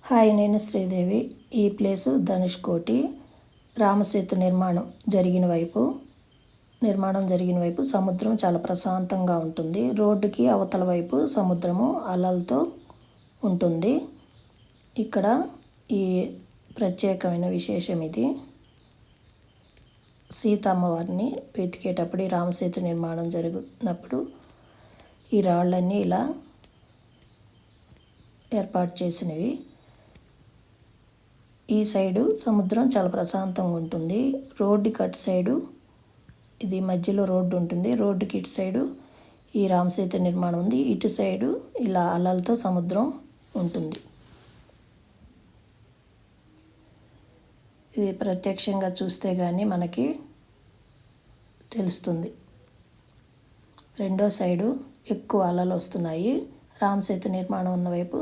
Hi, నేను శ్రీదేవి. ఈ place Dhanushkodi. Ram Setu నిర్మాణం జరిగిన వైపు సముద్రం చాలా ప్రశాంతంగా ఉంటుంది. రోడ్డుకి అవతల వైపు సముద్రము అలలతో ఉంటుంది. ఇక్కడ ఈ ప్రత్యేకమైన విశేషం ఇది. సీతమ్మవారిని వెతికేటప్పుడు ఈ రామసేతు నిర్మాణం జరిగినప్పుడు ఈ రాళ్ళన్నీ ఇలా ఏర్పాటు చేసినవి. ఈ సైడు సముద్రం చాలా ప్రశాంతంగా ఉంటుంది. రోడ్డుకి అటు సైడు ఇది మధ్యలో రోడ్డు ఉంటుంది. రోడ్డుకి ఇటు సైడు ఈ రామసేతు నిర్మాణం ఉంది. ఇటు సైడు ఇలా అలలతో సముద్రం ఉంటుంది. ఇది ప్రత్యక్షంగా చూస్తే కానీ మనకి తెలుస్తుంది. రెండో సైడు ఎక్కువ అలలు వస్తున్నాయి. రామసేతు నిర్మాణం ఉన్న వైపు